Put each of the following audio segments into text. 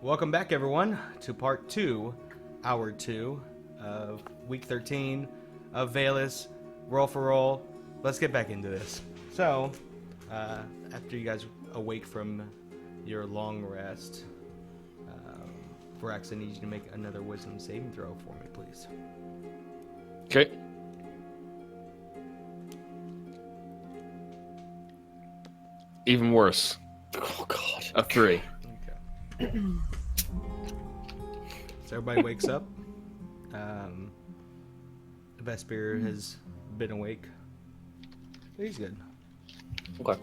Welcome back, everyone, to part 2, hour 2 of week 13 of Vailis, roll for roll. Let's get back into this. So, after you guys awake from your long rest, Vrax, I need you to make another wisdom saving throw for me, please. Okay. Even worse. Oh, God. A 3. Okay. So everybody wakes up. Vespire has been awake. He's good. Okay.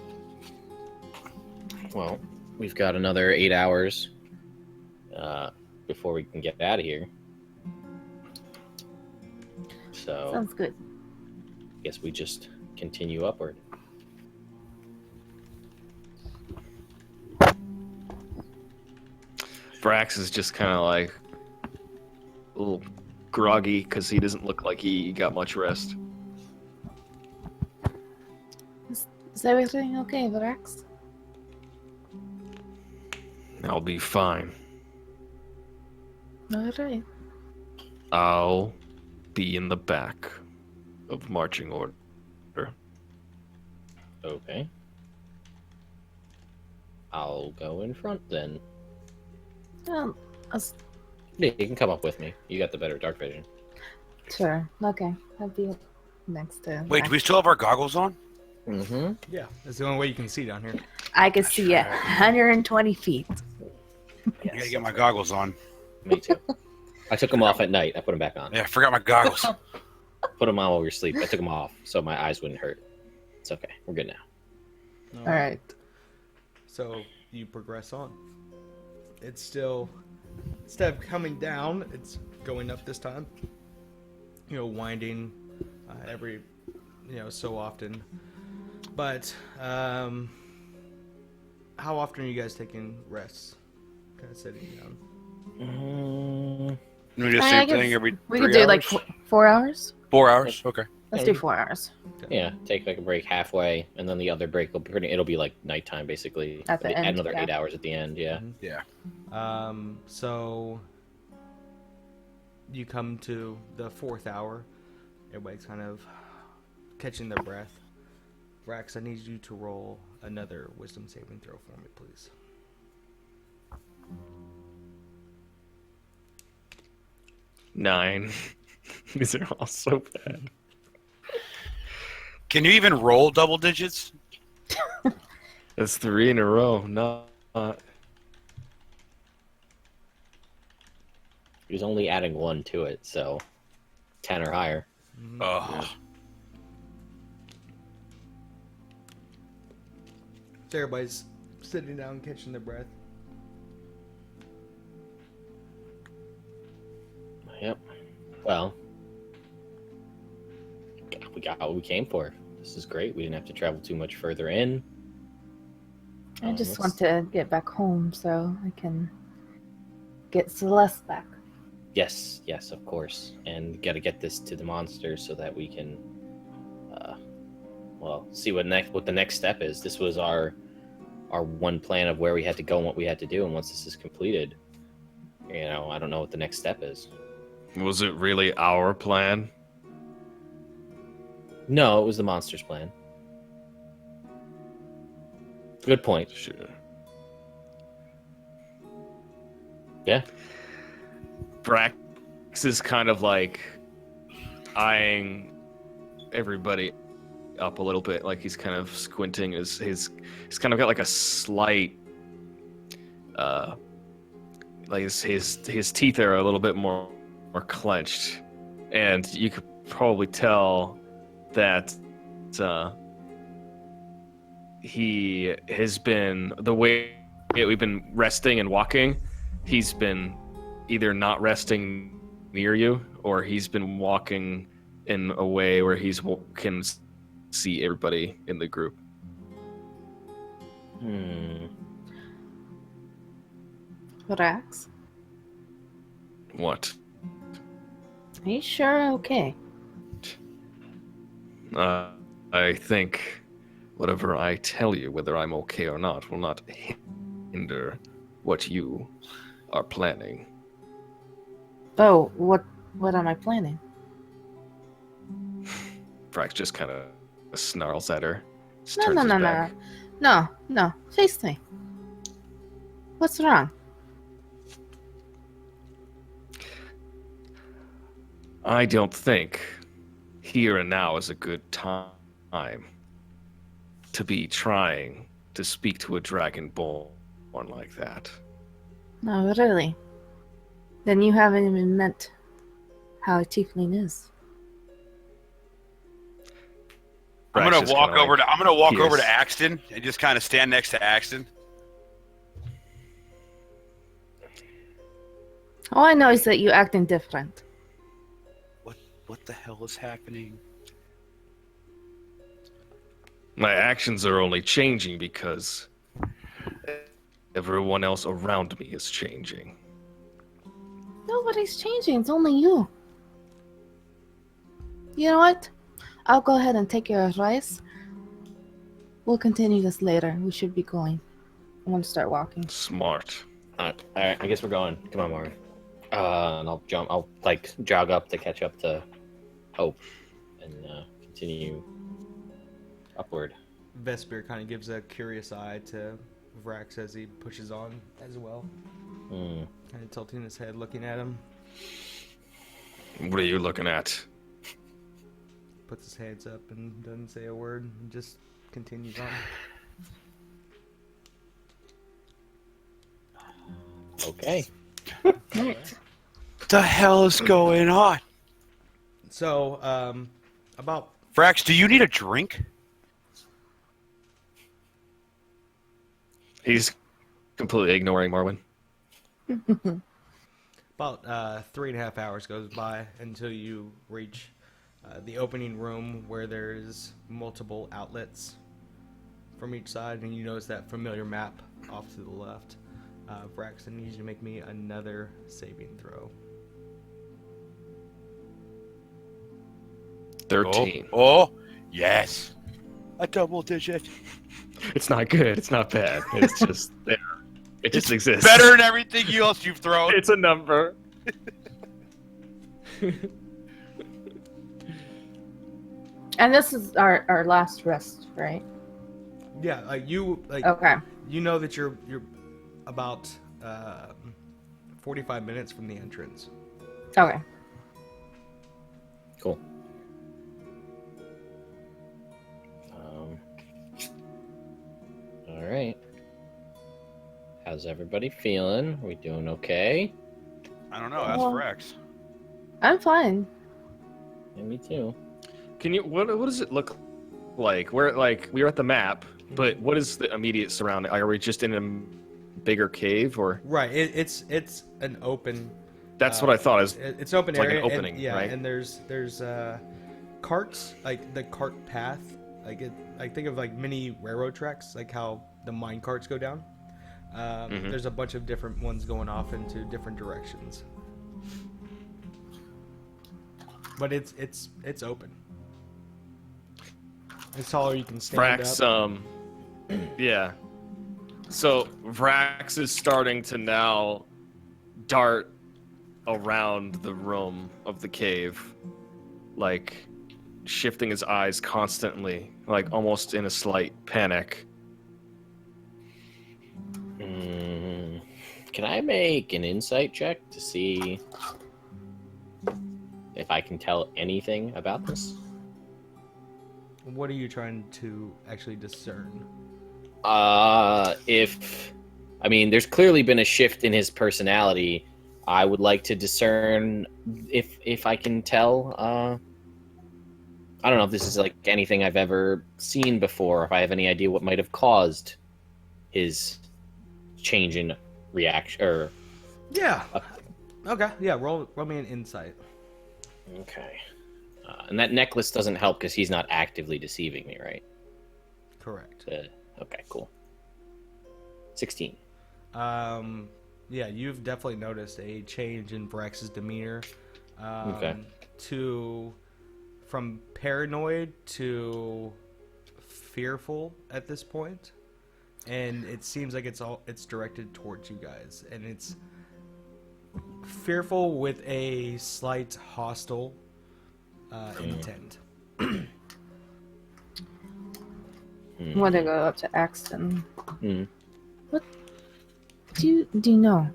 Well, we've got another 8 hours before we can get out of here. So, Sounds good. I guess we just continue upward. Vrax is just kind of like a little groggy because he doesn't look like he got much rest. Is everything okay, Vrax? I'll be fine. Alright. I'll be in the back of marching order. Okay. I'll go in front then. Um, Yeah, you can come up with me. You got the better dark vision. sure. Okay. I'll be up next to Wait, do we still have our goggles on? Mm-hmm. Yeah, that's the only way you can see down here. I can see at 120 feet. I gotta get my goggles on. Me too. I took them off at night. I put them back on. Yeah, I forgot my goggles. Put them on while we were asleep. I took them off so my eyes wouldn't hurt. It's okay. We're good now. Alright. So you progress on. It's still, instead of coming down, it's going up this time. You know, winding every, so often. But how often are you guys taking rests? Kind of sitting down. We do the I same guess thing every We 3 could do hours? like 4 hours. 4 hours? Okay. Let's do 4 hours. Yeah, take like a break halfway, and then the other break it'll be like nighttime basically. At the It'll be end, another yeah. 8 hours at the end. Yeah. Yeah. So you come to the 4th hour. Everybody's kind of catching their breath. Vrax, I need you to roll another wisdom saving throw for me, please. Nine. These are all so bad. Can you even roll double digits? That's 3 in a row. Not. He was only adding 1 to it, so 10 or higher. Oh. So everybody's sitting down, catching their breath. Yep. Well, we got what we came for. This is great. We didn't have to travel too much further in. I just want to get back home so I can get Celeste back. Yes, of course. And got to get this to the monsters so that we can, see what the next step is. This was our one plan of where we had to go and what we had to do. And once this is completed, I don't know what the next step is. Was it really our plan? No, it was the monsters' plan. Good point. Sure. Yeah. Vrax is kind of like eyeing everybody up a little bit, like he's kind of squinting. He's kind of got like a slight, like his teeth are a little bit more clenched, and you could probably tell that he has been, the way we've been resting and walking, he's been either not resting near you, or he's been walking in a way where can see everybody in the group. Vrax, What? are you sure? Okay. I think whatever I tell you, whether I'm okay or not, will not hinder what you are planning. Oh, what am I planning? Vrax just kind of snarls at her. Just No, turns no, his no, no, back. no. Face me. What's wrong? I don't think here and now is a good time to be trying to speak to a Dragonborn like that. No, really. Then you haven't even met how a tiefling is. I'm Vrax gonna just walk kinda, over to. I'm gonna walk over peers. to Axton and just kind of stand next to Axton. All I know is that you acting different. What the hell is happening? My actions are only changing because everyone else around me is changing. Nobody's changing. It's only you. You know what? I'll go ahead and take your advice. We'll continue this later. We should be going. I want to start walking. Smart. All right, I guess we're going. Come on, Marwin. And I'll jump. I'll jog up to catch up to Hope and continue upward. Vespire kind of gives a curious eye to Vrax as he pushes on as well. Kind of tilting his head, looking at him. What are you looking at? Puts his hands up and doesn't say a word. And just continues on. Okay. Right. What the hell is going on? So, about Vrax, do you need a drink? He's completely ignoring Marwin. About 3.5 hours goes by until you reach the opening room where there's multiple outlets from each side, and you notice that familiar map off to the left. Vrax, I need you to make me another saving throw. 13. Oh, yes. A double digit. It's not good. It's not bad. It's just there. It just exists. Better than everything else you've thrown. It's a number. And this is our last rest, right? Yeah, Okay. you know that you're about 45 minutes from the entrance. Okay. Cool. All right. How's everybody feeling? We doing okay? I don't know. That's Well- Vrax. I'm fine. Yeah, me too. Can you? What does it look like? We're at the map, but what is the immediate surrounding? Are we just in a bigger cave, or? Right. It's an open. That's what I thought. Is It's open it's like an area. opening, and, yeah, right? and there's carts, like the cart path. Think of like mini railroad tracks, like how the mine carts go down. There's a bunch of different ones going off into different directions. But it's open. It's taller. You can stand Vrax? up. Yeah. So Vrax is starting to now dart around the room of the cave, like shifting his eyes constantly, like almost in a slight panic. Can I make an insight check to see if I can tell anything about this? What are you trying to actually discern? There's clearly been a shift in his personality. I would like to discern if I can tell. I don't know if this is like anything I've ever seen before. If I have any idea what might have caused his change in reaction. Or Yeah. Okay. Yeah. Roll me an insight. okay, and that necklace doesn't help because he's not actively deceiving me, right? Correct. Okay, cool. 16. Yeah, you've definitely noticed a change in Vrax's demeanor. Okay. From paranoid to fearful at this point, and it seems like it's directed towards you guys, and fearful with a slight hostile intent. I'm gonna go up to Axton. Mm. What do you know?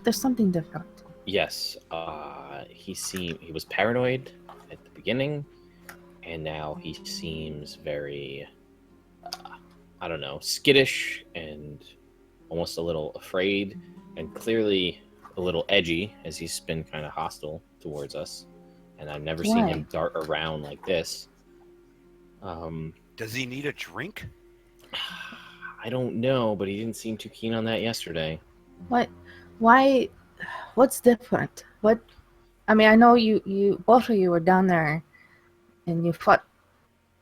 There's something different. Yes, he was paranoid at the beginning, and now he seems very, I don't know, skittish and almost a little afraid, and clearly a little edgy as he's been kind of hostile towards us. And I've never seen him dart around like this. Does he need a drink? I don't know, but he didn't seem too keen on that yesterday. What? Why? What's different? What? I mean, I know you both of you were down there, and you fought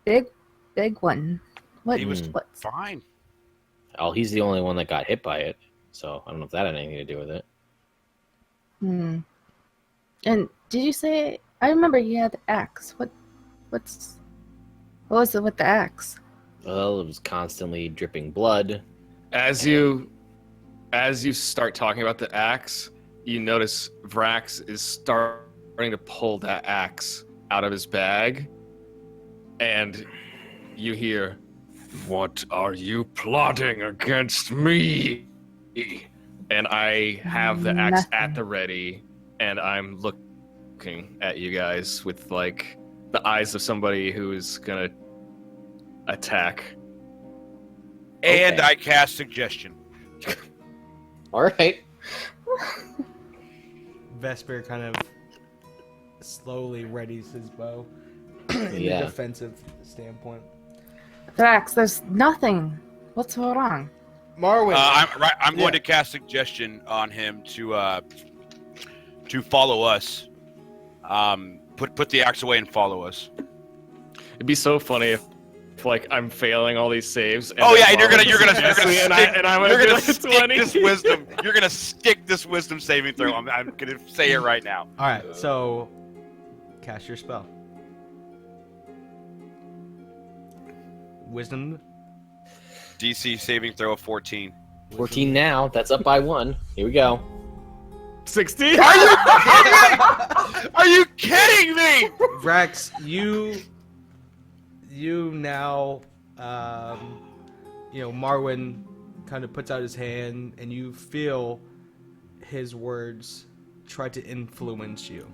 big one. What? He was What's fine. Oh, he's the only one that got hit by it, so I don't know if that had anything to do with it. Hmm. And did you say? I remember you had the axe. What was it with the axe? Well, it was constantly dripping blood. As you start talking about the axe, you notice Vrax is starting to pull that axe out of his bag, and you hear, "What are you plotting against me?" And I have the axe Nothing. at the ready, and I'm looking at you guys with like the eyes of somebody who is gonna attack. And Okay. I cast suggestion. All right. Vespire kind of slowly readies his bow in Yeah. a defensive standpoint. Drax, there's nothing. What's so wrong? Marwin, I'm going Yeah. to cast suggestion on him to follow us. Put the axe away and follow us. It'd be so funny if like I'm failing all these saves. And Oh then yeah, and you're gonna Marwin's stick, I'm you're gonna gonna do stick 20. this wisdom. You're gonna stick this wisdom saving throw. I'm gonna say it right now. all right, so cast your spell. Wisdom. DC saving throw of 14. 14 now. That's up by 1. Here we go. 16. Are you kidding me? Vrax, you now, Marwin kind of puts out his hand, and you feel his words try to influence you.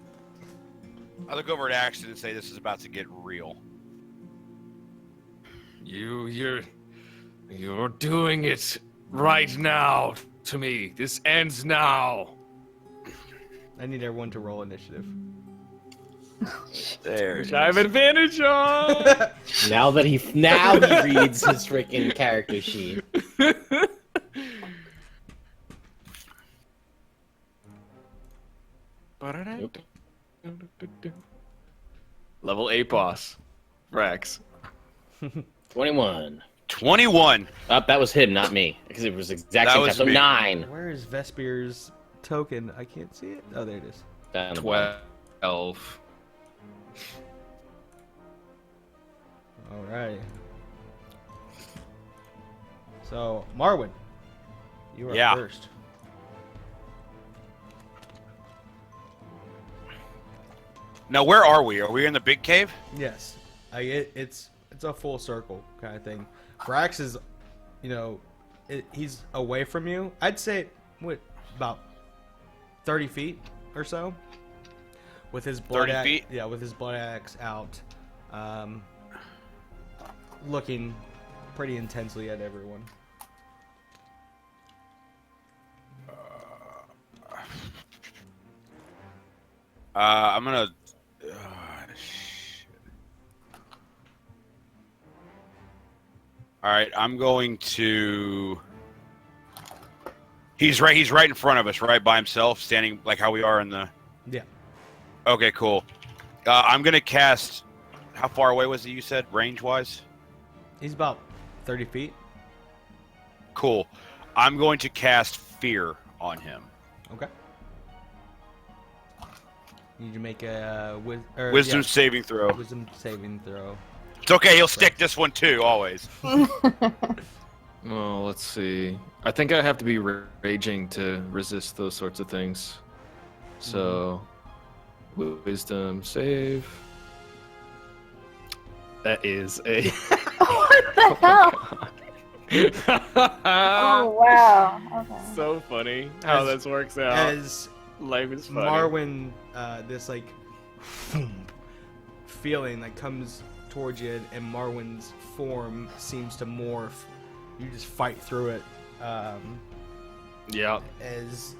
I look over at Axton and say, "This is about to get real." You're doing it right now to me. This ends now. I need everyone to roll initiative. There. Which I have advantage on. Now he reads his freaking character sheet. Level 8 boss. Vrax. 21. 21. That was him, not me, because it was exact That same was time. So me. 9. Where is Vespire's token? I can't see it. Oh, there it is. Down the bottom. 12. All right. So, Marwin, you are Yeah. first. Now, where are we? Are we in the big cave? Yes, it's a full circle kind of thing. Vrax is, he's away from you. I'd say about 30 feet or so, with his blood 30 feet? Yeah, with his blood axe out, looking pretty intensely at everyone. I'm gonna. All right, I'm going to. He's right in front of us, right by himself, standing like how we are in the. Yeah. Okay, cool. I'm gonna cast. How far away was it? You said range-wise. He's about 30 feet. Cool. I'm going to cast Fear on him. Okay. You need to make a Wisdom saving throw. wisdom saving throw. It's okay. He'll stick this one too, always. Oh, let's see. I think I have to be raging to resist those sorts of things. So, wisdom save. That is a. What the hell? Oh wow. Okay. So funny how As- this works out. As Life is funny. Marwin, this like feeling that comes towards you, and Marwin's form seems to morph. You just fight through it, Yeah. as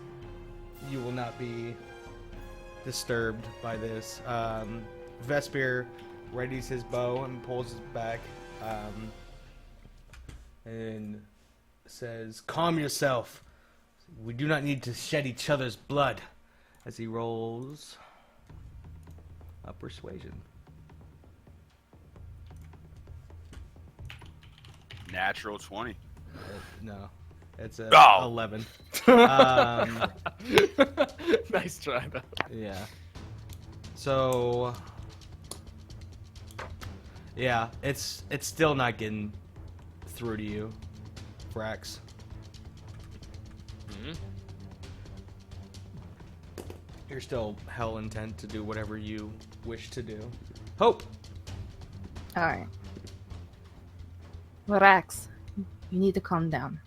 you will not be disturbed by this. Vespire readies his bow and pulls his back, and says, "Calm yourself. We do not need to shed each other's blood." As he rolls a persuasion. Natural 20. No, it's a Oh. 11. Nice try, though. Yeah. So, yeah, it's still not getting through to you, Vrax. Mhm. You're still hell intent to do whatever you wish to do. Hope. All right. Vrax, you need to calm down.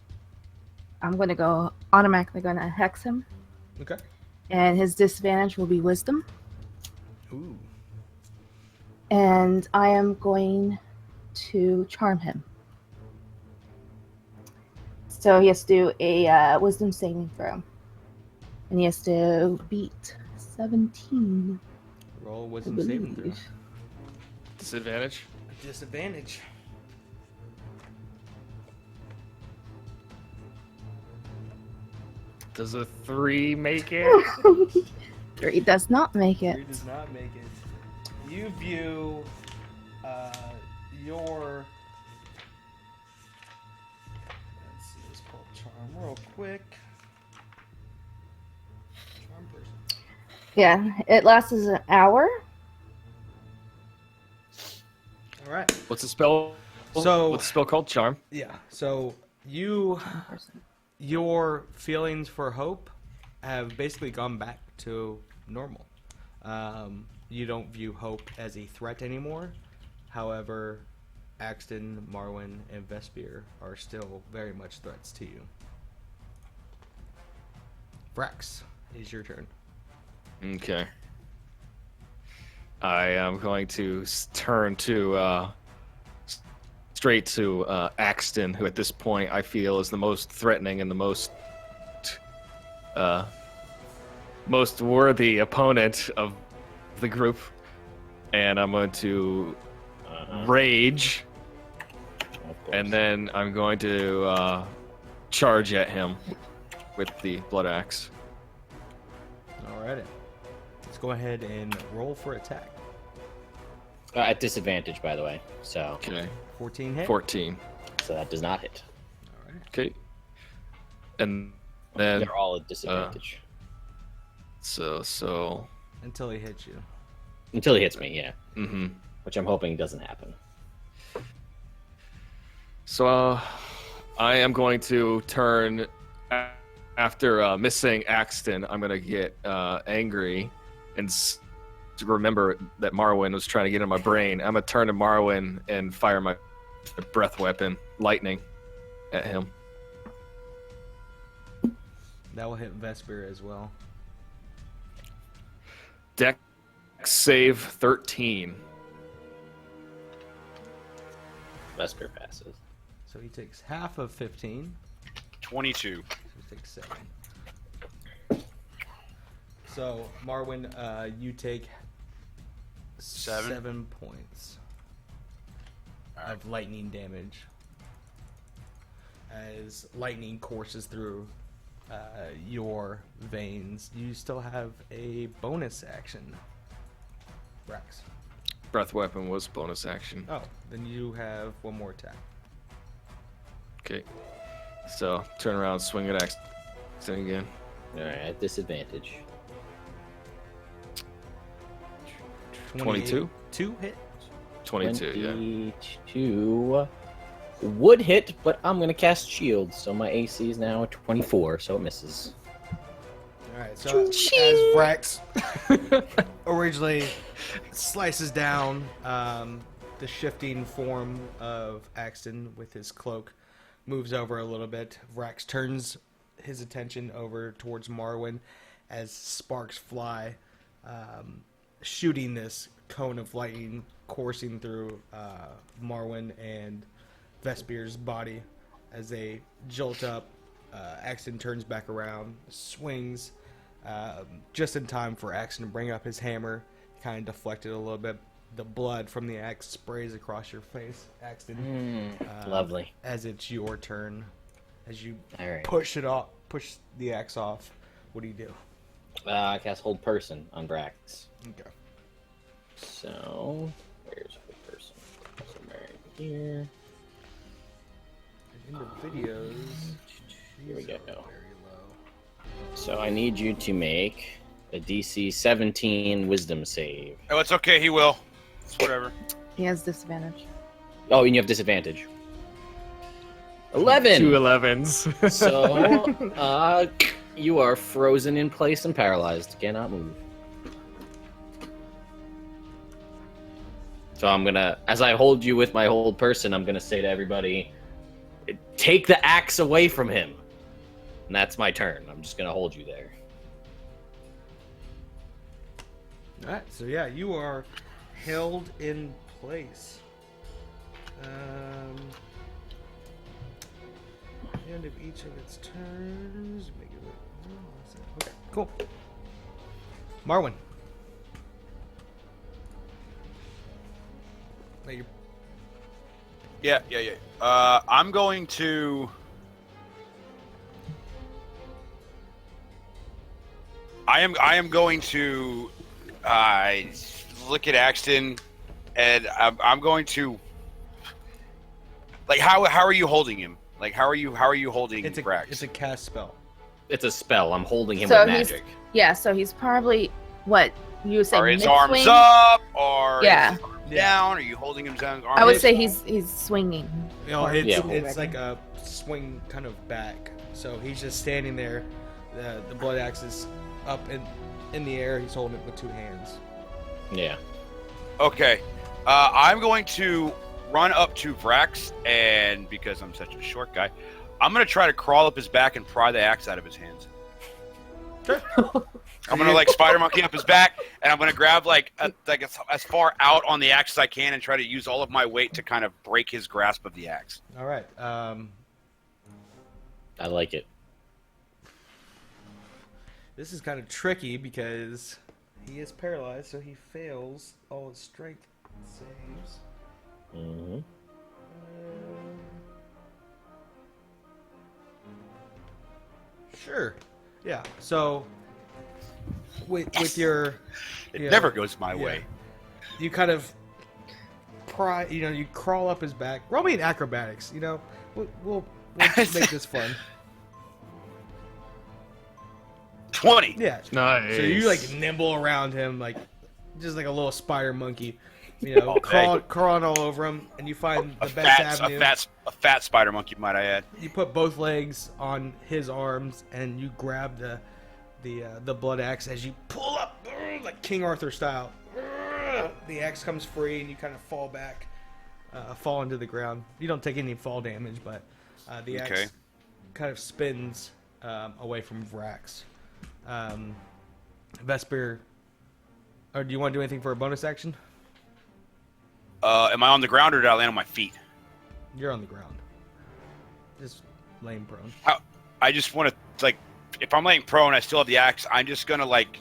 I'm gonna go automatically gonna hex him, Okay. and his disadvantage will be wisdom. Ooh. And I am going to charm him. So he has to do a wisdom saving throw, and he has to beat 17. Roll I wisdom saving throw. believe. Disadvantage. Disadvantage. Does a 3 make it? 3 does not make it. 3 does not make it. You view your. Let's see, let's pull up charm real quick. Charm person. Yeah, it lasts an hour. All right. What's the spell? So- what's the spell called? Charm. Yeah. So your feelings for hope have basically gone back to normal. You don't view hope as a threat anymore. However, Axton, Marwin, and Vespire are still very much threats to you. Vrax, it is your turn. Okay. I am going to turn to straight to Axton, who at this point I feel is the most threatening and the most worthy opponent of the group, and I'm going to rage, Of course. and then I'm going to charge at him with the blood axe. Alrighty. Let's go ahead and roll for attack. At disadvantage, by the way. So, Okay, 14 hit. 14. so that does not hit. Alright. Okay, and then They're all at disadvantage. so Until he hits you. Until he hits me, yeah. mm-hmm. Which I'm hoping doesn't happen. So I am going to turn after missing Axton. I'm going to get angry and to remember that Marwin was trying to get in my brain. I'm going to turn to Marwin and fire my breath weapon, lightning, at him. That will hit Vesper as well. Dex save 13. Vesper passes. So he takes half of 15. 22. So he takes 7. So, Marwin, you take 7 points of lightning damage as lightning courses through your veins. You still have a bonus action, Vrax. Breath weapon was bonus action. Oh, then you have one more attack. Okay. So turn around, swing at Axton again. Alright, at disadvantage. 22? 2 hit. 22, yeah. 22 would hit, but I'm going to cast shield, so my AC is now 24, so it misses. All Alright, so as Vrax originally slices down the shifting form of Axton with his cloak, moves over a little bit. Vrax turns his attention over towards Marwin as sparks fly, shooting this cone of lightning coursing through Marwin and Vespire's body as they jolt up. Axton turns back around, swings just in time for Axton to bring up his hammer, kind of deflected a little bit. The blood from the axe sprays across your face, Axton. Lovely. As it's your turn, as you All right. push the axe off. What do you do? I cast Hold Person on Vrax. Okay. So, where's Hold Person? Somewhere here. In the videos, Here we these go. are very low. So I need you to make a DC 17 Wisdom save. Oh, it's okay. He will. It's whatever. He has disadvantage. Oh, and you have disadvantage. 11. 2 11s. So, you are frozen in place and paralyzed. Cannot move. So I'm gonna, as I hold you with my hold person, I'm gonna say to everybody, take the axe away from him. And that's my turn. I'm just gonna hold you there. Alright, so yeah, you are held in place. End of each of its turns. Make it okay, cool. Marwin. Make your Yeah. I'm going to. I am going to look at Axton, and I'm going to. Like, how are you holding him? Like, how are you holding Vrax? it's a cast spell. It's a spell. I'm holding him So with he's- magic. Yeah, so he's probably what you would say. Are his mid-swing? arms up, or Yeah. is his arms down? Are you holding him down? I would say he's swinging. You know, it's Yeah. it's like a swing kind of back. So he's just standing there. The blood axe is up in the air. He's holding it with two hands. Yeah. Okay. I'm going to run up to Vrax, and because I'm such a short guy, I'm going to try to crawl up his back and pry the axe out of his hands. I'm going to like spider monkey up his back, and I'm going to grab as far out on the axe as I can and try to use all of my weight to kind of break his grasp of the axe. All right. I like it. This is kind of tricky because he is paralyzed, so he fails all his strength saves. Mm-hmm. Sure. Yeah. So with your It yeah, never goes my yeah. way. you kind of pry. You crawl up his back. Roll me in acrobatics. We'll make this fun. 20. Yeah. Nice. So you like nimble around him like just like a little spider monkey. All day. Crawling all over him, and you find A the best fat, avenue. a fat spider monkey, might I add. You put both legs on his arms, and you grab the blood axe as you pull up like King Arthur style. The axe comes free, and you kind of fall back, fall into the ground. You don't take any fall damage, but the axe Okay. kind of spins away from Vrax. Vespire, or do you want to do anything for a bonus action? Am I on the ground or did I land on my feet? You're on the ground, just laying prone. I just want to, like, if I'm laying prone, I still have the axe. I'm just gonna like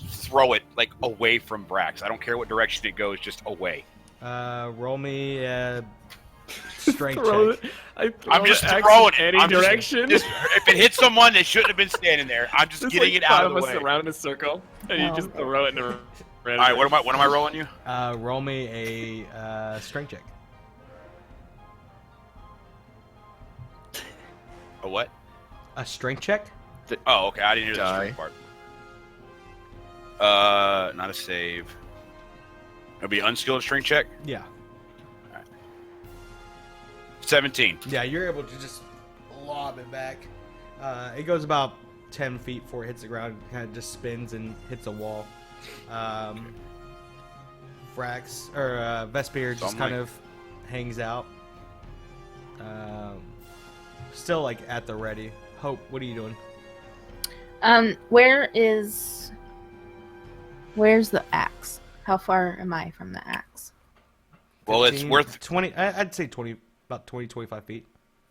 throw it like away from Vrax. I don't care what direction it goes, just away. Roll me a strength Throw check. it. I'm just axe throwing in it. any I'm just- direction. if it hits someone, they shouldn't have been standing there. I'm just getting it out of the way. around in a circle, and you Oh. just throw it in a All random. right, what am I rolling you? Roll me a strength check. A what? A strength check? Oh, okay. I didn't hear the Die. strength part. Not a save. It'll be unskilled strength check. Yeah. 17. Yeah, you're able to just lob it back. It goes about 10 feet before it hits the ground. Kind of just spins and hits a wall. Vrax or Vespire just kind of hangs out. Still like at the ready. Hope, what are you doing? Where's the axe? How far am I from the axe? Well, 15, it's worth 20. I'd say 20, about 20, 25 feet.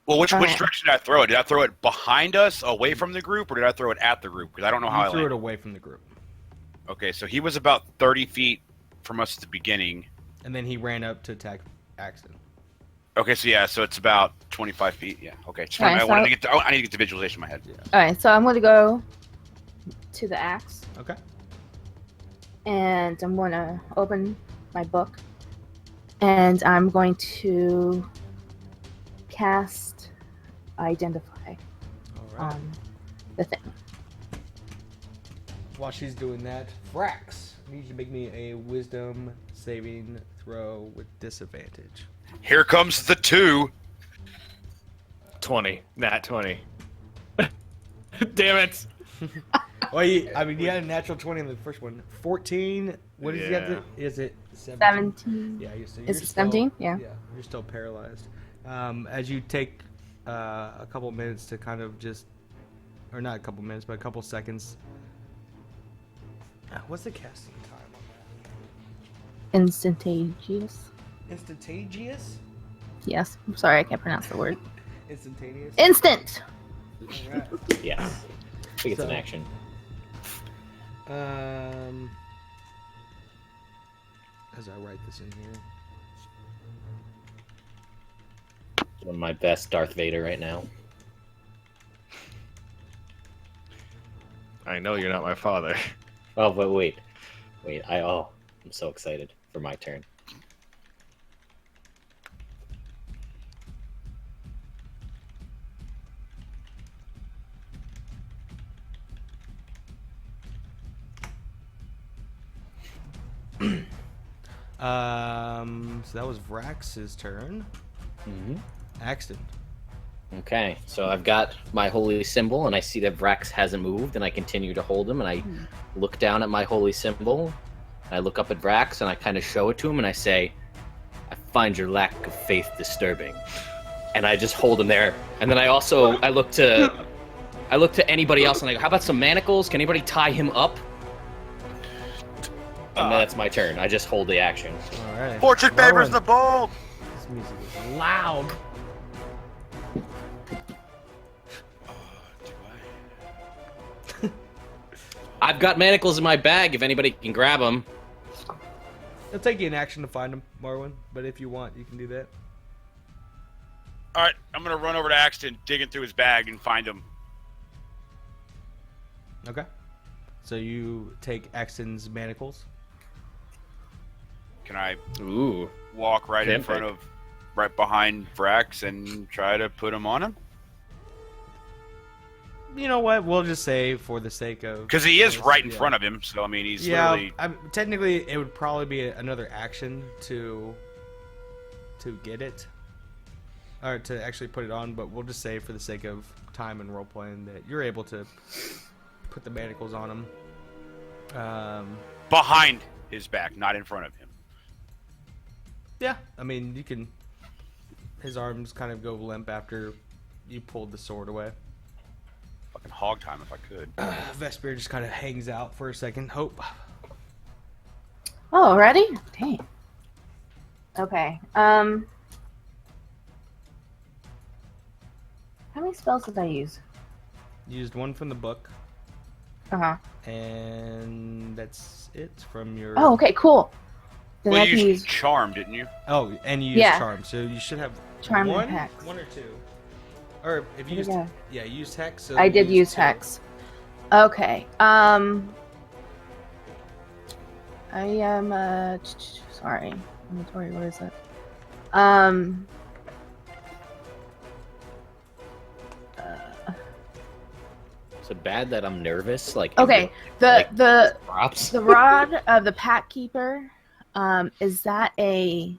Well, which Alright. direction did I throw it? Did I throw it behind us, away from the group, or did I throw it at the group? Because I don't know how You I threw it landed. away from the group, Okay, so he was about 30 feet from us at the beginning. and then he ran up to attack Axton. Okay, so it's about 25 feet. Yeah. Okay. Just Alright, I need to get the visualization in my head. All right, so I'm going to go to the axe, Okay. and I'm going to open my book, and I'm going to cast Identify All right. on the thing. While she's doing that, Vrax, I need you to make me a Wisdom saving throw with disadvantage. Here comes the 2. 20. Nat 20. Damn it. Well, you had a natural 20 in the first one. 14. What did you have? Yeah. Is it 17? 17. Yeah, you're Is it 17? Yeah. Yeah, you're still paralyzed. As you take a couple minutes to kind of just, or not a couple minutes, but a couple seconds. What's the casting time on Instantaneous. that? Instantaneous? Yes. I'm sorry, I can't pronounce the word. Instantaneous? Instant. Alright. Yes. I think it's an So- action. As I write this in here. Doing my best Darth Vader right now. I know you're not my father. Oh, but wait. I'm so excited for my turn. So that was Vrax's turn. Mm-hmm. Axton. Okay, so I've got my holy symbol, and I see that Vrax hasn't moved, and I continue to hold him, and I look down at my holy symbol, and I look up at Vrax, and I kind of show it to him, and I say, I find your lack of faith disturbing. And I just hold him there. And then I look to anybody else, and I go, how about some manacles? Can anybody tie him up? And that's my turn. I just hold the action. Alright. Fortune favors Marwin. the bold. This music is loud. I've got manacles in my bag if anybody can grab them. It'll take you an action to find him, Marwin. But if you want, you can do that. All right, I'm gonna run over to Axton, digging through his bag, and find him. Okay. So you take Axton's manacles. Can I Ooh. walk right in Can front right behind Vrax and try to put him on him? You know what? We'll just say for the sake of... Because he is right in Yeah. front of him, so I mean, he's Yeah, literally. technically it would probably be another action to get it. Or to actually put it on, but we'll just say for the sake of time and role-playing that you're able to put the manacles on him. Behind his back, not in front of him. Yeah, I mean, you can... His arms kind of go limp after you pulled the sword away. Fucking hog time if I could. Vespire just kind of hangs out for a second. Hope. Oh, ready? Dang. Okay. How many spells did I use? Used one from the book, Uh-huh. and that's it from your... Oh, okay, cool. Then Well, I you can used use charm, didn't you? Oh, and you used Yeah. charm, so you should have Charm and one, Hex. one or two. Or if you used, Yeah. yeah, you used hex. So I you did used use two. hex. Okay. I am sorry. Inventory, what is it? Is it bad that I'm nervous? Like Okay. like- The props. the rod of the Pack Keeper, is that a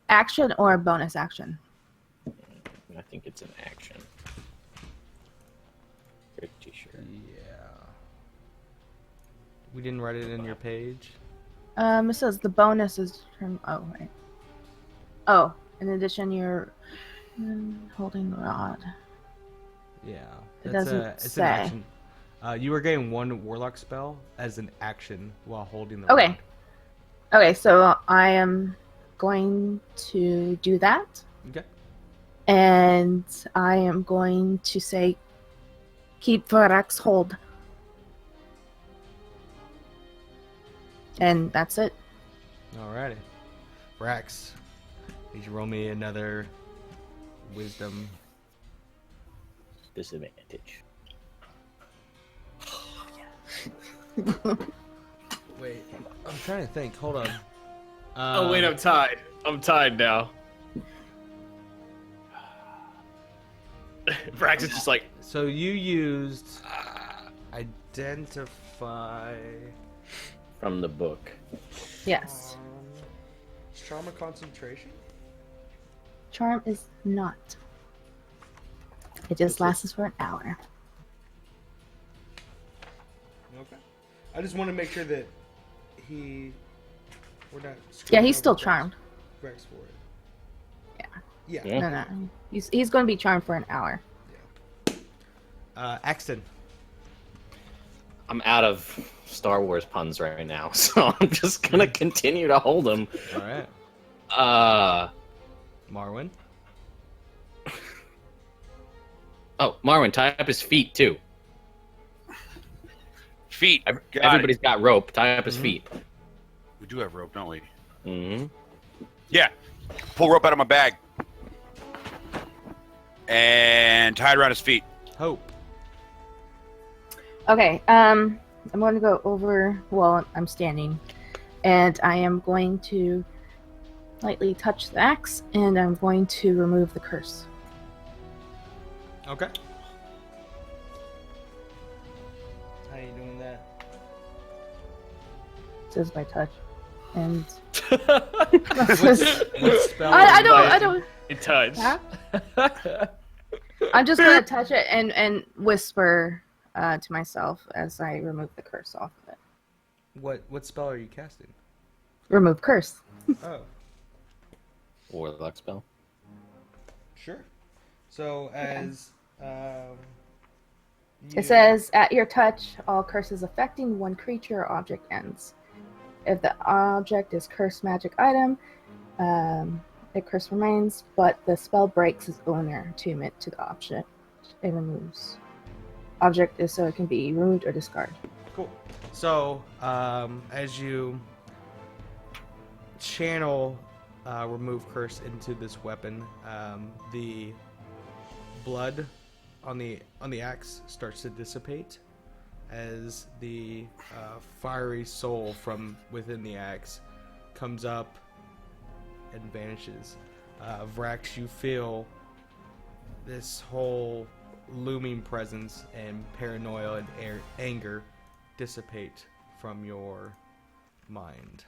action or a bonus action? I think it's an action. 13. sure. Yeah. We didn't write it in your page. It says the bonus is from. Oh, right. Oh, in addition, you're holding the rod. Yeah. It That's doesn't it's say. an action. You were getting one warlock spell as an action while holding the Okay. rod. Okay, so I am going to do that, Okay. and I am going to say, keep Vrax hold. And that's it. Alrighty. Vrax, did you roll me another wisdom? Disadvantage. Wait, I'm trying to think. Hold on. Oh wait, I'm tied. I'm tied now. Vrax is just like, So you used identify. From the book. Yes. Trauma concentration? Charm is not. It just lasts for an hour. Okay. I just want to make sure that we're not. Yeah, screwing he's over still Vrax- charmed. Vrax for it. Yeah. Yeah. Yeah. No. He's going to be charmed for an hour. Axton. I'm out of Star Wars puns right now, so I'm just gonna continue to hold him. All right. Marwin. Oh, Marwin, tie up his feet too. Feet. Got Everybody's it. got rope. Tie up his feet. We do have rope, don't we? Mm-hmm. Yeah. Pull rope out of my bag. And tie it around his feet. Hope. Okay, I'm going to go over. Well, I'm standing, and I am going to lightly touch the axe, and I'm going to remove the curse. Okay. How you doing that? It says by touch, and What spell? I don't. it touched. Huh? I'm just gonna touch it and whisper to myself as I remove the curse off of it. What spell are you casting? Remove curse. Oh, Warlock spell. sure. So as It says, at your touch, all curses affecting one creature or object ends. If the object is cursed magic item, the curse remains, but the spell breaks its owner attunement to the object it removes. Object is so it can be removed or discarded. Cool. So, as you channel remove curse into this weapon, the blood on the axe starts to dissipate as the fiery soul from within the axe comes up and vanishes. Vrax, you feel this whole looming presence and paranoia and anger dissipate from your mind,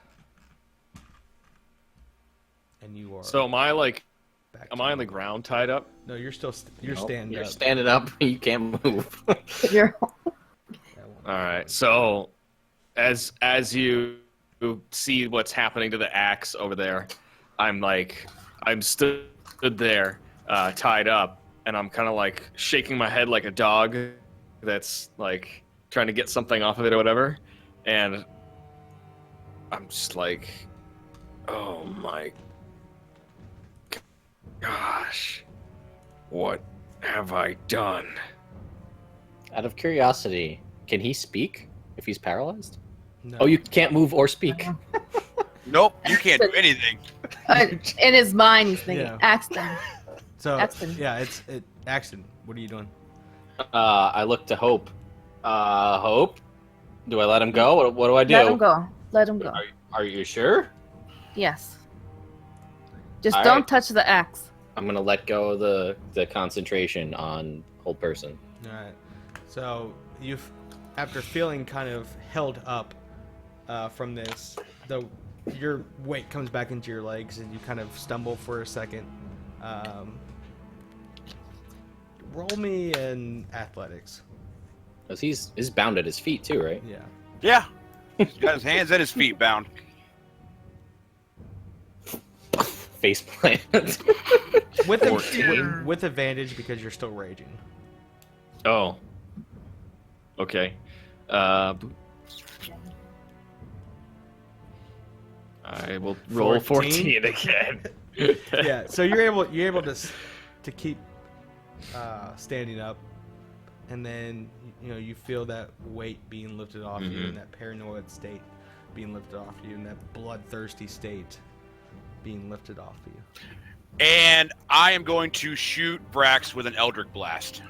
and you are. So am I like? back Am to I on the normal. ground tied up? No, you're still you're Nope, standing You're up. standing up. You can't move. You're- That one. All right. So, as you see what's happening to the axe over there, I'm stood there, tied up, and I'm kind of like shaking my head like a dog that's like trying to get something off of it or whatever, and I'm just like, oh my gosh, what have I done? Out of curiosity, can he speak if he's paralyzed? No. Oh, you can't move or speak. Nope, you can't do anything. in his mind, he's thinking, Yeah. Axton. So Axton. yeah, it's Axton. What are you doing? I look to Hope. Hope? Do I let him go? What do I do? Let him go. Let him go. Are you sure? Yes. Just All don't right. touch the axe. I'm gonna let go of the concentration on hold person. All right. So after feeling kind of held up from this, your weight comes back into your legs and you kind of stumble for a second. Roll me in athletics. Because he's bound at his feet too, right? Yeah. Yeah. He's got his hands and his feet bound. Face plant. With advantage because you're still raging. Oh. Okay. I will roll 14 again. Yeah. So you're able to keep standing up, and then you feel that weight being lifted off you, and that paranoid state being lifted off you, and that bloodthirsty state being lifted off you. And I am going to shoot Vrax with an Eldritch Blast.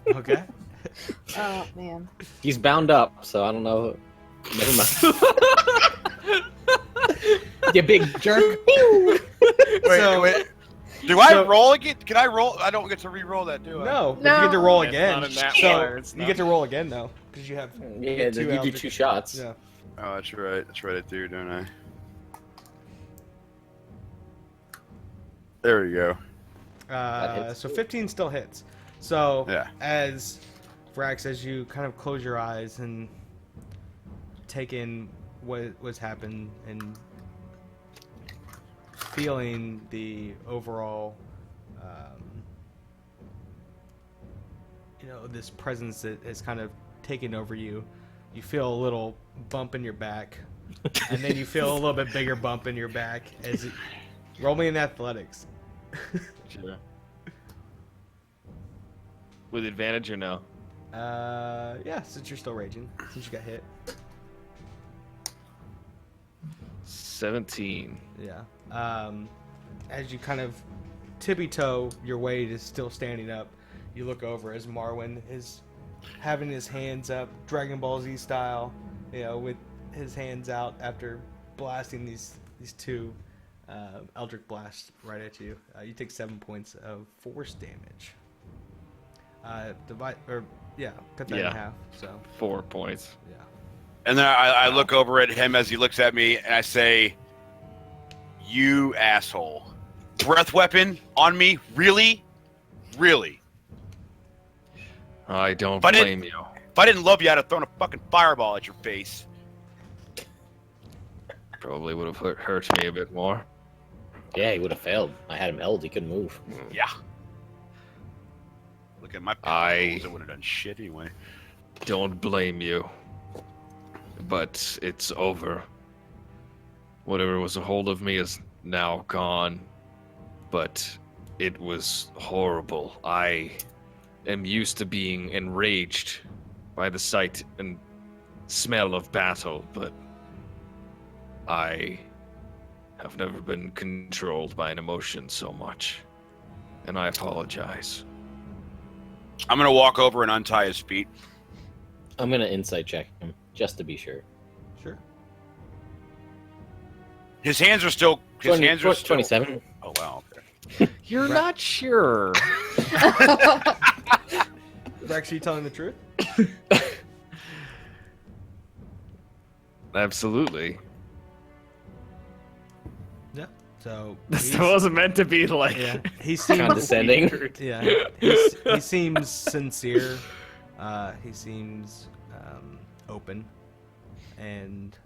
Okay. Oh man. He's bound up, so I don't know. Never mind. You big jerk. Wait. Do I roll again? Can I roll? I don't get to re-roll that, do I? No. But you get to roll again. It's not a nat So one, it's you not. get to roll again though, because you have Yeah, you do Eldritch- 2 shots. Yeah. Oh, that's right. That's right, I do, don't I? There we go. hits. So 15 still hits. So Yeah. as Vrax, as you kind of close your eyes and take in what's happened and feeling the overall, this presence that has kind of taken over you, you feel a little bump in your back, and then you feel a little bit bigger bump in your back as it, roll me in athletics. Sure. With advantage or no? Yeah, since you're still raging, since you got hit. 17. Yeah. As you kind of tippy-toe your way to still standing up, you look over as Marwin is having his hands up, Dragon Ball Z style, with his hands out after blasting these 2 Eldritch blasts right at you. You take 7 points of force damage. Cut that in half. So 4 points. yeah. And then I look over at him as he looks at me, and I say, "You asshole! Breath weapon on me? Really? Really? I don't But blame you. If I didn't love you, I'd have thrown a fucking fireball at your face." Probably would have hurt me a bit more. Yeah, he would have failed. I had him held. He couldn't move. Yeah. Look at my I would have done shit anyway. Don't blame you. But it's over. Whatever was a hold of me is now gone. But it was horrible. I am used to being enraged by the sight and smell of battle, but I have never been controlled by an emotion so much. And I apologize. I'm gonna walk over and untie his feet. I'm gonna insight check him just to be sure. Sure. His hands are still. 27. Oh wow. Okay. You're not sure. Rex, are you telling the truth? Absolutely. Yeah. So This wasn't meant to be like he seems Condescending. Yeah, he seems sincere. He seems open, and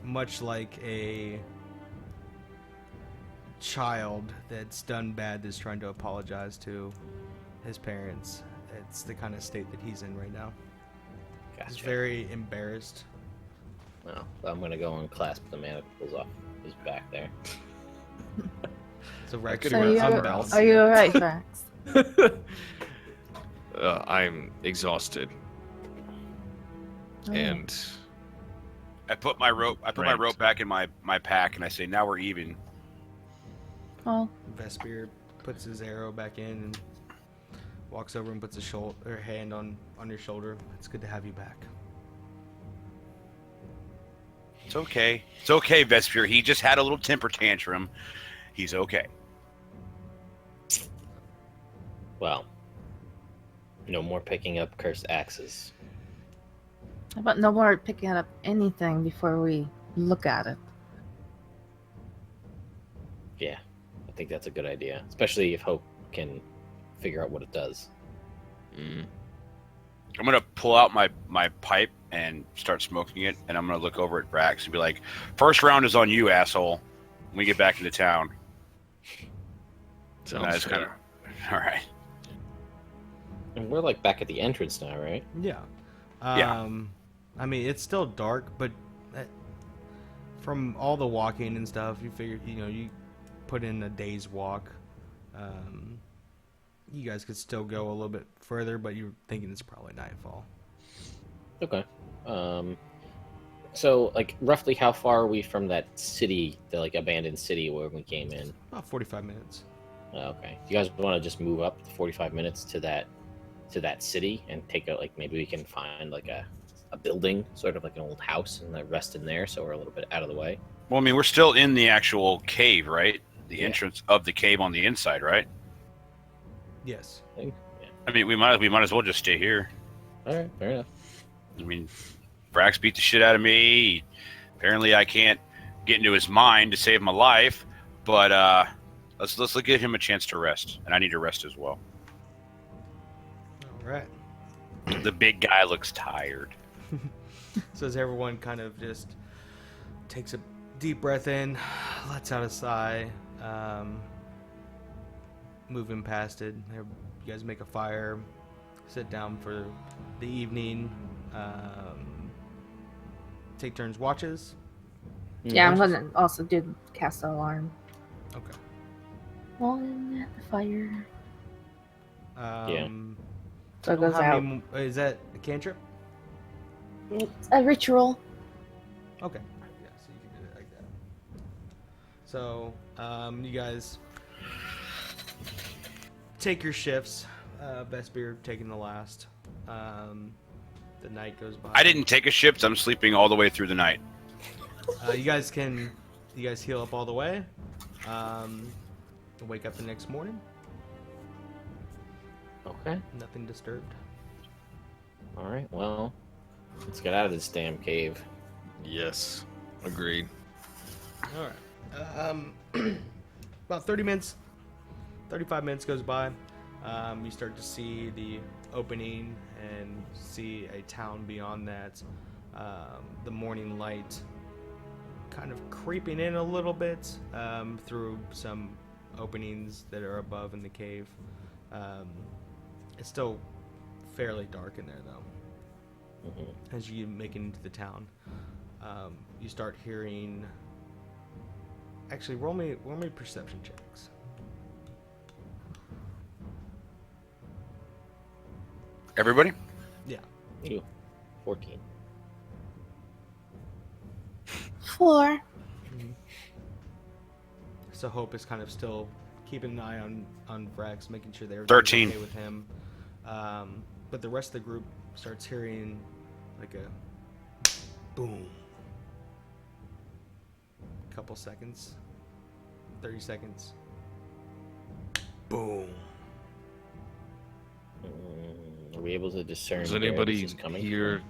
much like a child that's done bad that's trying to apologize to his parents. It's the kind of state that he's in right now. He's Gotcha. very embarrassed. Well, I'm gonna go and clasp the manacles off his back there. So Rex, could So wear you unbelts. are you alright, Vrax? I'm exhausted. Oh. And I put my rope. I put my Right. rope back in my pack, and I say, "Now we're even." Well, Vespire puts his arrow back in and walks over and puts her hand on your shoulder. It's good to have you back. It's okay. It's okay, Vespire. He just had a little temper tantrum. He's okay. Well, no more picking up cursed axes. how about no more picking up anything before we look at it? Yeah, I think that's a good idea, especially if Hope can figure out what it does. Mm. I'm gonna pull out my pipe and start smoking it, and I'm gonna look over at Vrax and be like, "First round is on you, asshole. When we get back into town." And I Sounds just kind of, fair. all right. And we're like back at the entrance now, right? Yeah. Yeah. I mean, it's still dark, but from all the walking and stuff, you figure, you put in a day's walk. You guys could still go a little bit further, but you're thinking it's probably nightfall. Okay. So, like, roughly how far are we from that city, the, like, abandoned city where we came in? About 45 minutes. Okay. Do you guys want to just move up the 45 minutes to that city and take a, like, maybe we can find, like, a building, sort of like an old house, and rest in there so we're a little bit out of the way? Well, I mean, we're still in the actual cave, right? The Yeah. entrance of the cave on the inside, right? Yes. Yeah. I mean, we might as well just stay here. All right. Fair enough. I mean, Vrax beat the shit out of me. Apparently, I can't get into his mind to save my life. But let's give him a chance to rest, and I need to rest as well. All right. The big guy looks tired. So as everyone kind of just takes a deep breath in, lets out a sigh, moving past it, you guys make a fire, sit down for the evening, take turns watches. Yeah, I'm gonna also do cast the alarm. Okay. On the fire. So it goes how out. many, is that a cantrip? It's a ritual. Okay. Yeah, so you can do it like that. So, you guys take your shifts. Vespire taking the last. The night goes by. I didn't take a shift. I'm sleeping all the way through the night. You guys heal up all the way. Wake up the next morning. Okay. Nothing disturbed. All right. Well, let's get out of this damn cave. Yes, agreed. All right. About 35 minutes goes by. You start to see the opening and see a town beyond that. The morning light kind of creeping in a little bit through some openings that are above in the cave. It's still fairly dark in there, though. Mm-hmm. As you make it into the town, you start hearing. Actually, roll me perception checks. Everybody? Yeah. Ooh, 14. 4. So Hope is kind of still keeping an eye on Vrax, making sure they're 13. okay with him. But the rest of the group starts hearing like a boom. Couple seconds. 30 seconds. Boom. Are we able to discern Does where anybody this is coming hear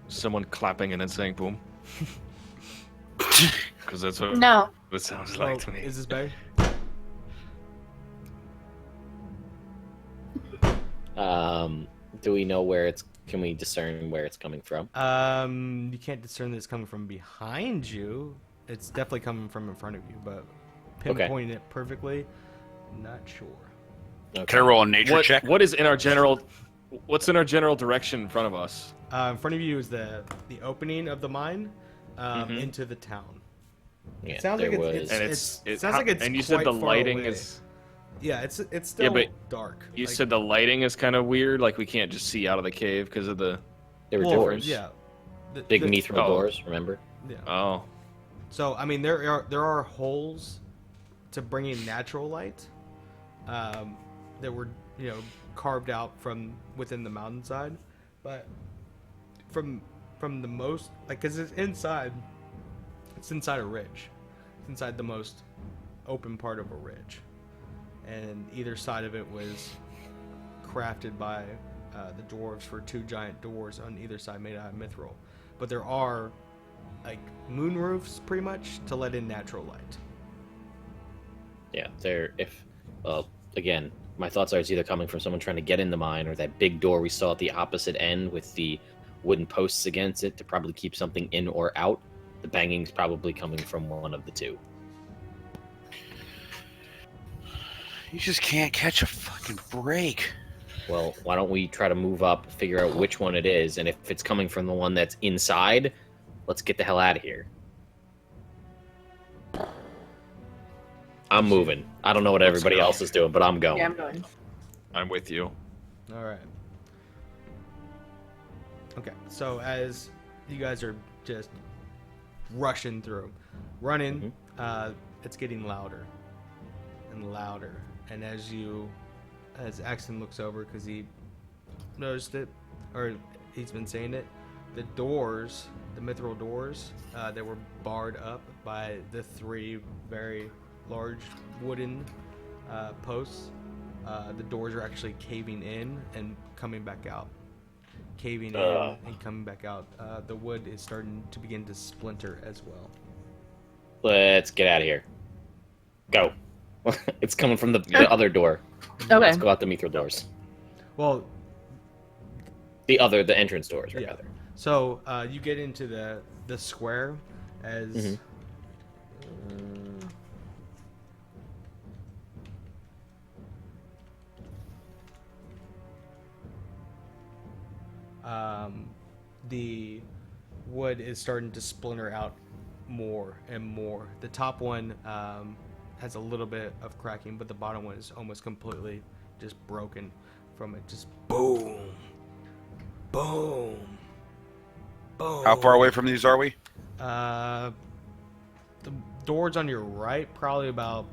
someone clapping and then saying boom? Because that's what No. it sounds Oh, like to me. is this better? from? Do we know where it's? Can we discern where it's coming from? You can't discern that it's coming from behind you. It's definitely coming from in front of you, but pinpointing it perfectly, not sure. Okay. Can I roll a nature check? What's in our general direction in front of us? In front of you is the opening of the mine Mhm. into the town. Yeah, It sounds like there it's And it sounds like it's and you said quite the far lighting away. is. Yeah, it's still but dark. You Like, said the lighting is kind of weird, like we can't just see out of the cave because of the. There were well, doors. Yeah. Big the- mithril oh. doors. Remember? Yeah. Oh, So I mean, there are holes to bring in natural light that were carved out from within the mountainside, but from the most because it's inside a ridge. It's inside the most open part of a ridge, and either side of it was crafted by the dwarves for two giant doors on either side made out of mithril. But there are like moon roofs pretty much to let in natural light. Yeah. There. If. Well, again, My thoughts are it's either coming from someone trying to get in the mine or that big door we saw at the opposite end with the wooden posts against it to probably keep something in or out. The banging's probably coming from one of the two. You just can't catch a fucking break. Well, why don't we try to move up, figure out which one it is, and if it's coming from the one that's inside, let's get the hell out of here. I'm moving. I don't know what everybody else is doing, but I'm going. Yeah, I'm going. I'm with you. All right. Okay, so as you guys are just rushing through, running, it's getting louder and louder. And as Axton looks over, because he noticed it, or he's been saying it, the doors, the mithril doors, that were barred up by the 3 very large wooden posts, the doors are actually caving in and coming back out. Caving in and coming back out. The wood is starting to begin to splinter as well. Let's get out of here. Go. It's coming from the other door. Okay. Let's go out the mithril doors. Well, The entrance doors, yeah. rather. So you get into the square as the wood is starting to splinter out more and more. The top one has a little bit of cracking, but the bottom one is almost completely just broken from it. Just boom, boom, boom. How far away from these are we? The doors on your right, probably about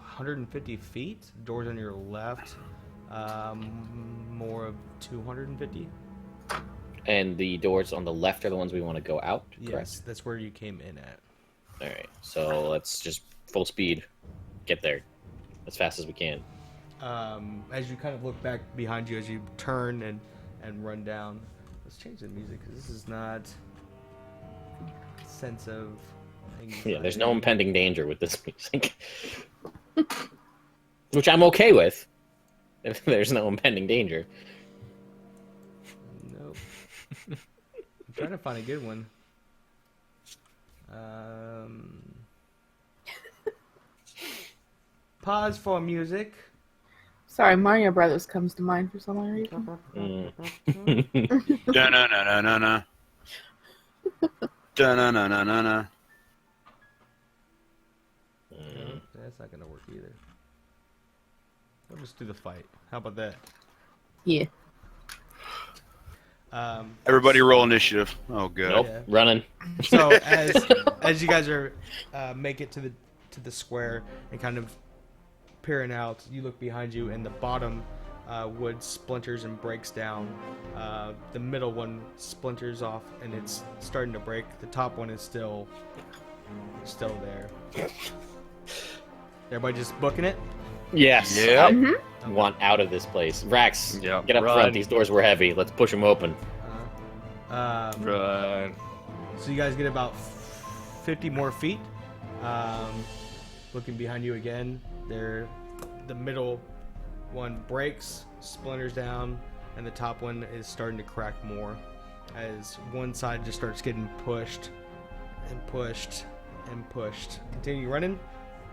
150 feet. Doors on your left, more of 250. And the doors on the left are the ones we want to go out, correct? Yes, that's where you came in at. All right, so let's just full speed get there as fast as we can. As you kind of look back behind you, as you turn and run down. Let's change the music because this is not sense of anxiety. Yeah, there's no impending danger with this music. Which I'm okay with, if there's no impending danger. Nope. I'm trying to find a good one. Pause for music. Sorry, Mario Brothers comes to mind for some reason. Da-na-na-na-na-na. Da-na-na-na-na-na. That's not gonna work either. We'll just do the fight. How about that? Yeah. Everybody roll initiative. Oh, good. Nope, Yeah. running. So as you guys are make it to the square and kind of peering out, you look behind you, and the bottom wood splinters and breaks down. The middle one splinters off, and it's starting to break. The top one is still there. Everybody just booking it? Yes. Yep. I want out of this place. Vrax, Yeah, get up run. front. These doors were heavy. Let's push them open. Run. So you guys get about 50 more feet. Looking behind you again, the middle one breaks, splinters down, and the top one is starting to crack more as one side just starts getting pushed and pushed and pushed. Continue running.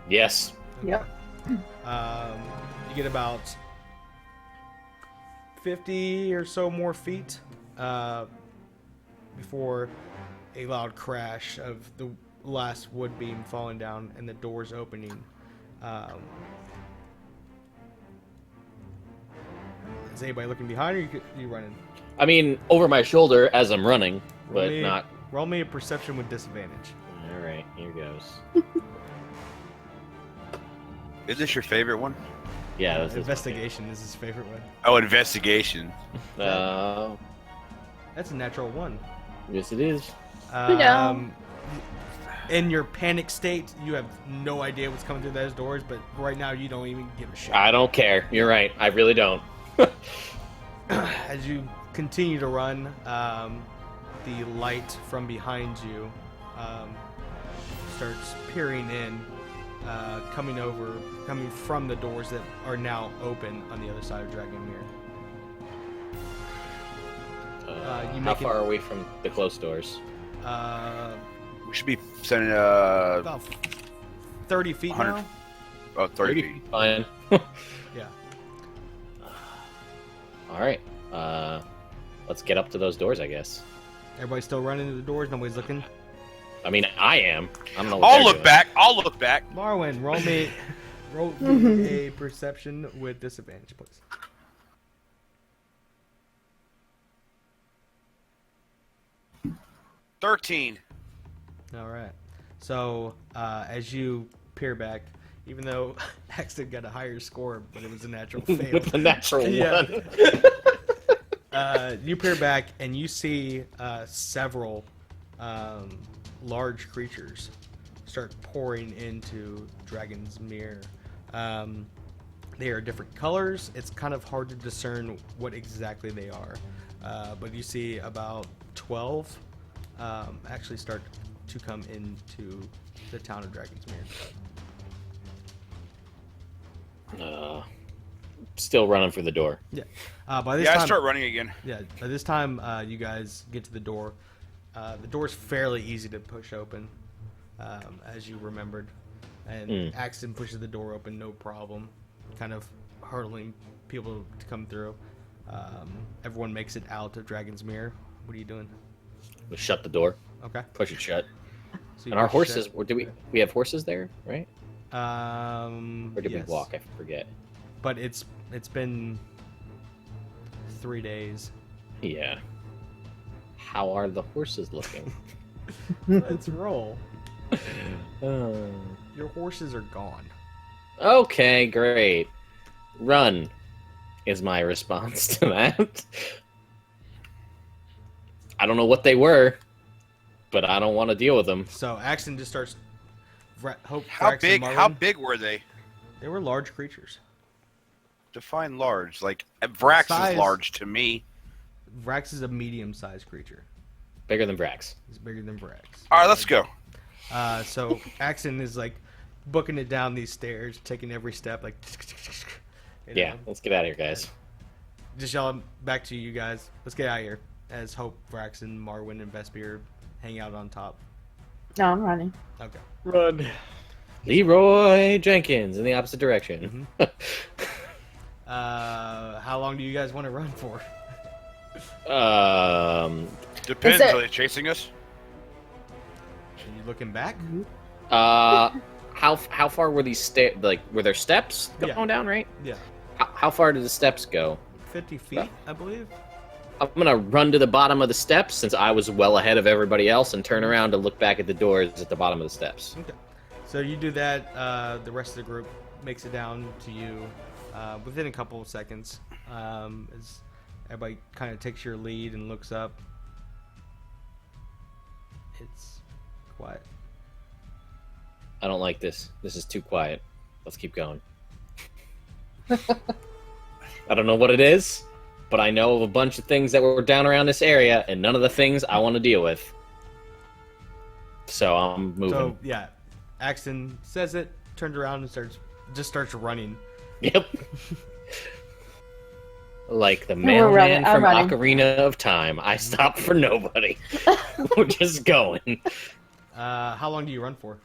Yes. Yep. You get about 50 or so more feet before a loud crash of the last wood beam falling down and the doors opening. Is anybody looking behind, or you running? I mean, over my shoulder as I'm running, Roll but me- not. Roll me a perception with disadvantage. All right, here goes. Is this your favorite one? Yeah, this is Investigation is his favorite one. Oh, investigation. Yes, That's a natural one. it is. In your panic state, you have no idea what's coming through those doors, but right now you don't even give a shit. I don't care. You're right. I really don't. As you continue to run, the light from behind you starts peering in, coming from the doors that are now open on the other side of Dragonmere. How far away from the closed doors? We should be sending About 30 feet 100 now. oh, 30 feet. Fine. Yeah. All right. Let's get up to those doors, I guess. Everybody's still running to the doors. Nobody's looking. I mean, I am. I don't know what I'll they're look doing. back. I'll look back. Marwin, roll me a perception with disadvantage, please. 13. All right. So as you peer back, even though Axton got a higher score, but it was a natural fail. With a natural Yeah. one. You peer back and you see several large creatures start pouring into Dragon's Mirror. They are different colors. It's kind of hard to discern what exactly they are. But you see about 12 actually start to come into the town of Dragon's Mirror. Still running for the door. Yeah. By this Yeah, time, I start running again. Yeah, by this time, you guys get to the door. The door's fairly easy to push open, as you remembered. And Axton pushes the door open, no problem, kind of hurdling people to come through. Everyone makes it out of Dragon's Mirror. What are you doing? We shut the door, Okay. push it shut. So you And our push it horses, do we have horses there, right? shut. Or did Yes. we walk? I forget. But it's been 3 days. Yeah. How are the horses looking? Let's roll. Uh, Your horses are gone. okay, great. Run is my response to that. I don't know what they were, but I don't want to deal with them. So Axton just starts. How Vrax big? and How Marwin, big were they? They were large creatures. Define large. Like Vrax Size. is large to me. Vrax is a medium-sized creature. Bigger than Vrax. He's bigger than Vrax. All right, let's go. So Axton is like booking it down these stairs, taking every step, like. you Yeah, know, let's get out of here, guys. Just yelling back to you guys. Let's get out of here. As Hope, Vrax, and Marwin and Vespire hang out on top. No, I'm running. Okay. Run. Leroy Jenkins in the opposite direction. How long do you guys want to run for? Depends. Is it- Are they chasing us? Are you looking back? How far were these stairs? Like, were there steps going Yeah. down? Right. Yeah. How far did the steps go? 50 feet, I believe. I'm gonna run to the bottom of the steps since I was well ahead of everybody else, and turn around to look back at the doors at the bottom of the steps. Okay. So you do that. The rest of the group makes it down to you within a couple of seconds. As everybody kind of takes your lead and looks up. It's quiet. I don't like this. This is too quiet. Let's keep going. I don't know what it is, but I know of a bunch of things that were down around this area, and none of the things I want to deal with. So I'm moving. So yeah, Axton says it, turns around and starts running. Yep. Like the We're running. mailman I'm from running. Ocarina of Time. I stop for nobody. We're just going. How long do you run for?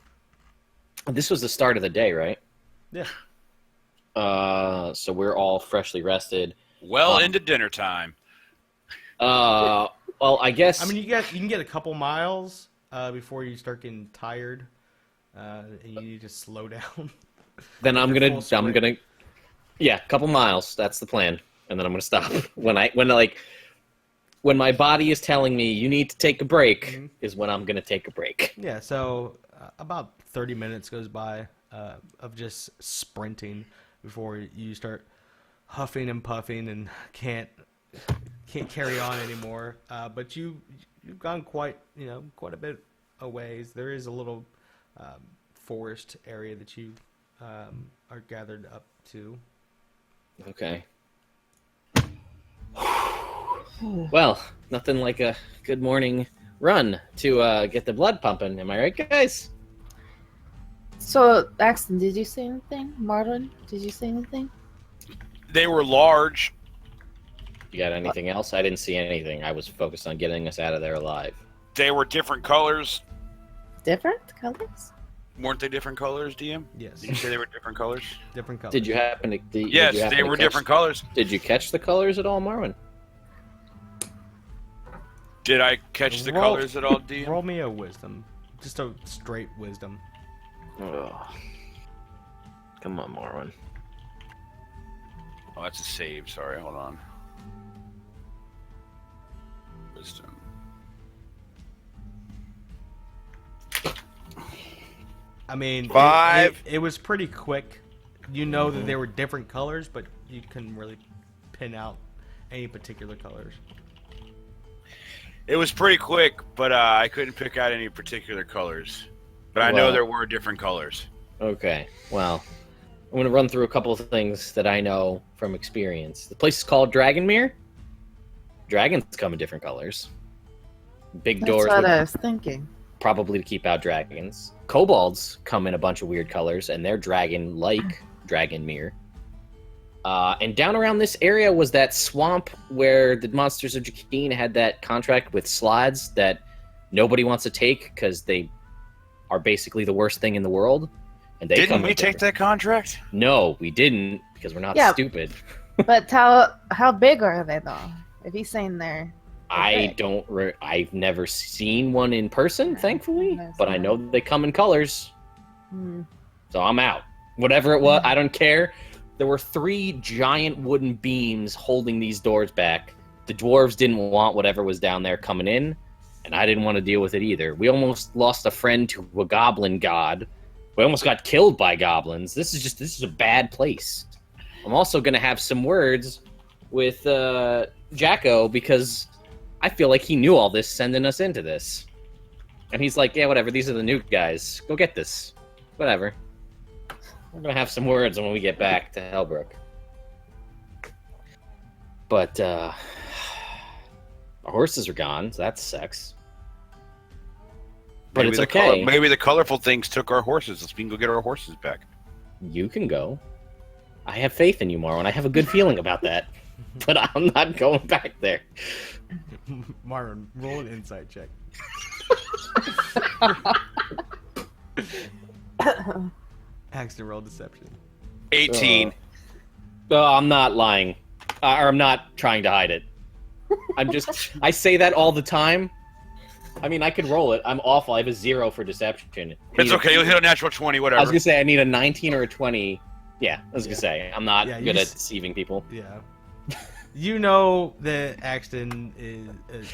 This was the start of the day, right? Yeah. So we're all freshly rested. Well into dinner time. Well, I guess. I mean, you can get a couple miles before you start getting tired, and you need to slow down. then I'm full gonna, sprint. yeah, a couple miles. That's the plan, and then I'm gonna stop when my body is telling me you need to take a break. Is when I'm gonna take a break. Yeah. So about 30 minutes goes by of just sprinting before you start huffing and puffing and can't carry on anymore. But you've gone quite a bit a ways. There is a little forest area that you are gathered up to. Okay. Well, nothing like a good morning run to get the blood pumping. Am I right, guys? So, Axton, did you say anything? Marwin, did you say anything? They were large. You got anything else? I didn't see anything. I was focused on getting us out of there alive. They were different colors. Different colors? Weren't they different colors, DM? Yes. Did you say they were different colors? Different colors. Did you happen to? Yes, they were different colors. Did you catch the colors at all, Marwin? Did I catch the Roll- colors at all, DM? Roll me a wisdom. Just a straight wisdom. Oh. Come on, Marwin. Oh, that's a save. Sorry, hold on. Wisdom. I mean, 5. It was pretty quick. You know that they were different colors, but you couldn't really pin out any particular colors. It was pretty quick, but I couldn't pick out any particular colors. But I know Well- there were different colors. Okay. Well, I'm gonna run through a couple of things that I know from experience. The place is called Dragonmere. Dragons come in different colors. Big That's doors what with I was thinking. probably to keep out dragons. Kobolds come in a bunch of weird colors, and they're dragon-like Dragonmere. And down around this area was that swamp where the Monsters of Jakeen had that contract with slides that nobody wants to take because they are basically the worst thing in the world. And they Didn't come we in take different- that contract? No, we didn't because we're not Yeah. stupid. But how big are they though? If he's saying they're I don't. I've never seen one in person, thankfully, but I know they come in colors. So I'm out. Whatever it was, I don't care. There were 3 giant wooden beams holding these doors back. The dwarves didn't want whatever was down there coming in, and I didn't want to deal with it either. We almost lost a friend to a goblin god. We almost got killed by goblins. This is a bad place. I'm also gonna have some words with Jacko because I feel like he knew all this sending us into this. And he's like, yeah, whatever, these are the new guys. Go get this. Whatever. We're gonna have some words when we get back to Hellbrook. But, our horses are gone, so that's sex. But Maybe it's the okay. maybe the colorful things took our horses. Let's go get our horses back. You can go. I have faith in you, Marwin. I have a good feeling about that. But I'm not going back there. Marwin, roll an insight check. Axton, roll deception. 18. I'm not lying. Or I'm not trying to hide it. I say that all the time. I mean, I could roll it. I'm awful. I have a 0 for deception. It's okay. You'll hit a natural 20, I whatever. was going to say I need a 19 or a 20. Yeah, I was going to say. I'm not Yeah, you good at just- deceiving people. Yeah. You know that Axton is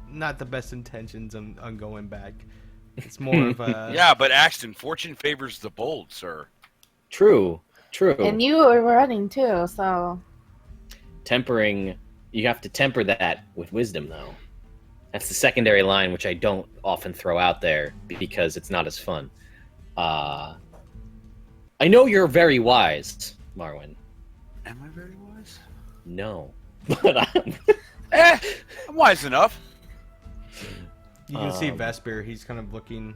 not the best intentions on going back. It's more of a... Yeah, but Axton, fortune favors the bold, sir. True. and you were running too, so Tempering, you have to temper that with wisdom, though. That's the secondary line, which I don't often throw out there because it's not as fun. I know you're very wise, Marwin. Am I very wise? No. But I'm... I'm wise enough. You can see Vespire. He's kind of looking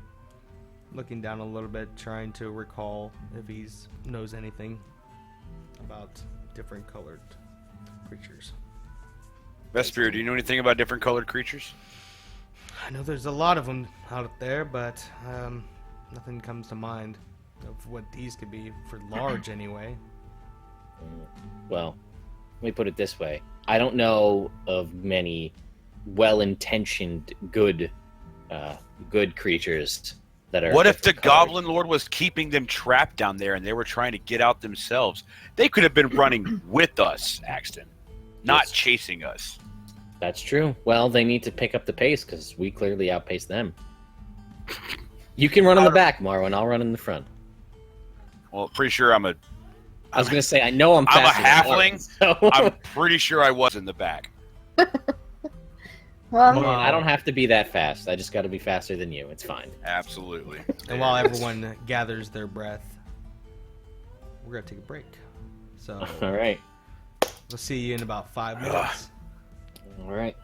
down a little bit, trying to recall if he knows anything about different colored creatures. Vespire, do you know anything about different colored creatures? I know there's a lot of them out there, but nothing comes to mind of what these could be for large anyway. Well, let me put it this way. I don't know of many well-intentioned good creatures that are... What if the different colored. Goblin Lord was keeping them trapped down there and they were trying to get out themselves? They could have been running with us, Axton, not Yes. chasing us. That's true. Well, they need to pick up the pace because we clearly outpace them. You can run in the back, Marwin. I'll run in the front. Well, pretty sure I'm a I was going to say, I know I'm I'm a faster than halfling. Marwin, so... I'm pretty sure I was in the back. well, I don't have to be that fast. I just got to be faster than you. It's fine. Absolutely. And while everyone gathers their breath, we're gonna take a break. So All right. we'll see you in about 5 minutes. All right.